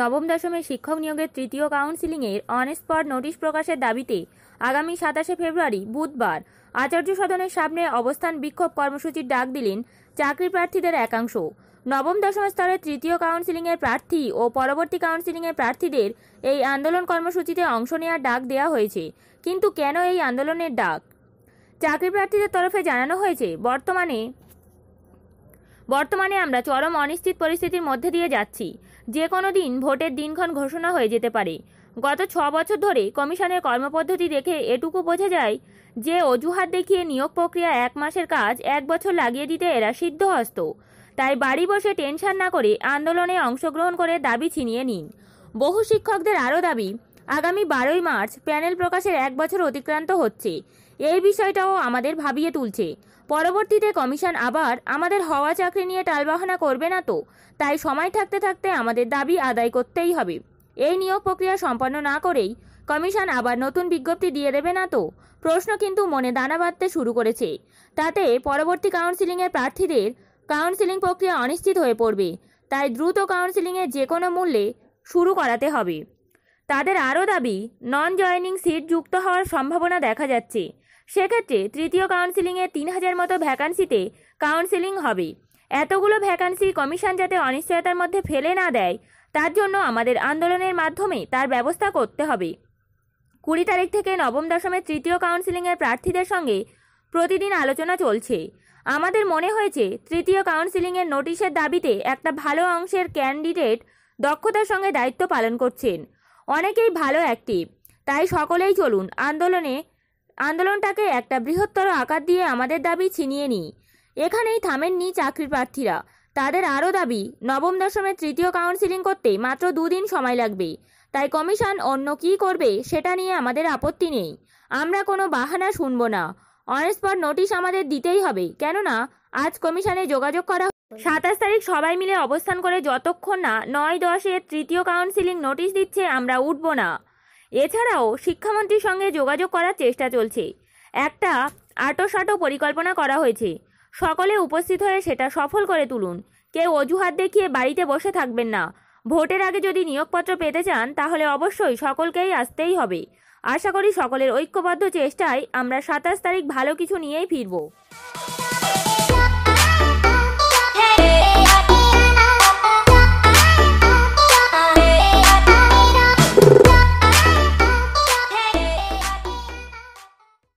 নবম দশমের শিক্ষক নিয়োগের তৃতীয় কাউন্সিলিংয়ের অন স্পট নোটিশ প্রকাশের দাবিতে আগামী 27 ফেব্রুয়ারি বুধবার আচার্য সদনের সামনে অবস্থান বিক্ষোভ কর্মসূচির ডাক দিলেন চাকরি প্রার্থীদের একাংশ। নবম দশম স্তরের তৃতীয় কাউন্সিলিংয়ের প্রার্থী ও পরবর্তী কাউন্সিলিংয়ের প্রার্থীদের এই আন্দোলন কর্মসূচিতে অংশ নেওয়ার ডাক দেওয়া হয়েছে। কিন্তু কেন এই আন্দোলনের ডাক? চাকরি প্রার্থীদের তরফে জানানো হয়েছে, বর্তমানে আমরা চরম অনিশ্চিত পরিস্থিতির মধ্যে দিয়ে যাচ্ছি। যে কোনো দিন ভোটের দিনক্ষণ ঘোষণা হয়ে যেতে পারে। গত 6 বছর ধরে কমিশনের কর্মপদ্ধতি দেখে এটুকু বোঝা যায় যে অজুহাত দেখিয়ে নিয়োগ প্রক্রিয়া 1 মাসের কাজ 1 বছর লাগিয়ে দিতে এরা সিদ্ধহস্ত। তাই বাড়ি বসে টেনশন না করে আন্দোলনে অংশগ্রহণ করে দাবি ছিনিয়ে নিন। বহু শিক্ষকদের আরও দাবি, আগামী 12ই মার্চ প্যানেল প্রকাশের 1 বছর অতিক্রান্ত হচ্ছে। এই বিষয়টাও আমাদের ভাবিয়ে তুলছে। পরবর্তীতে কমিশন আবার আমাদের হওয়া চাকরি নিয়ে টালবাহানা করবে না তো? তাই সময় থাকতে থাকতে আমাদের দাবি আদায় করতেই হবে। এই নিয়োগ প্রক্রিয়া সম্পন্ন না করেই কমিশন আবার নতুন বিজ্ঞপ্তি দিয়ে দেবে না তো? প্রশ্ন কিন্তু মনে দানা বাঁধতে শুরু করেছে। তাতে পরবর্তী কাউন্সিলিংয়ের প্রার্থীদের কাউন্সিলিং প্রক্রিয়া অনিশ্চিত হয়ে পড়বে। তাই দ্রুত কাউন্সিলিংয়ের যে কোনো মূল্যে শুরু করাতে হবে। তাদের আরও দাবি, নন জয়েনিং সিট যুক্ত হওয়ার সম্ভাবনা দেখা যাচ্ছে। সেক্ষেত্রে তৃতীয় কাউন্সিলিংয়ে 3000 মতো ভ্যাকান্সিতে কাউন্সিলিং হবে। এতগুলো ভ্যাকান্সি কমিশন যাতে অনিশ্চয়তার মধ্যে ফেলে না দেয়, তার জন্য আমাদের আন্দোলনের মাধ্যমে তার ব্যবস্থা করতে হবে। 20 তারিখ থেকে নবম দশমের তৃতীয় কাউন্সিলিংয়ের প্রার্থীদের সঙ্গে প্রতিদিন আলোচনা চলছে। আমাদের মনে হয়েছে তৃতীয় কাউন্সিলিংয়ের নোটিশের দাবিতে একটা ভালো অংশের ক্যান্ডিডেট দক্ষতার সঙ্গে দায়িত্ব পালন করছেন। অনেকেই ভালো অ্যাক্টিভ। তাই সকলেই চলুন আন্দোলনটাকে একটা বৃহত্তর আকার দিয়ে আমাদের দাবি ছিনিয়ে নিই। এখানেই থামেননি চাকরি প্রার্থীরা। তাদের আরও দাবি, নবম দশমের তৃতীয় কাউন্সিলিং করতে মাত্র 2 দিন সময় লাগবে। তাই কমিশন অন্য কী করবে সেটা নিয়ে আমাদের আপত্তি নেই। আমরা কোনো বাহানা শুনব না। অন স্পট নোটিশ আমাদের দিতেই হবে, কেননা আজ কমিশনে যোগাযোগ করা 27 তারিখ সবাই মিলে অবস্থান করে যতক্ষণ না 9-10-এর তৃতীয় কাউন্সিলিং নোটিশ দিচ্ছে আমরা উঠব না। এছাড়াও শিক্ষামন্ত্রীর সঙ্গে যোগাযোগ করার চেষ্টা চলছে। একটা আঁটোসাঁটো পরিকল্পনা করা হয়েছে। সকলে উপস্থিত হয়ে সেটা সফল করে তুলুন। কেউ অজুহাত দেখিয়ে বাড়িতে বসে থাকবেন না। ভোটের আগে যদি নিয়োগপত্র পেতে চান তাহলে অবশ্যই সকলকেই আসতেই হবে। আশা করি সকলের ঐক্যবদ্ধ চেষ্টায় আমরা 27 তারিখ ভালো কিছু নিয়েই ফিরব।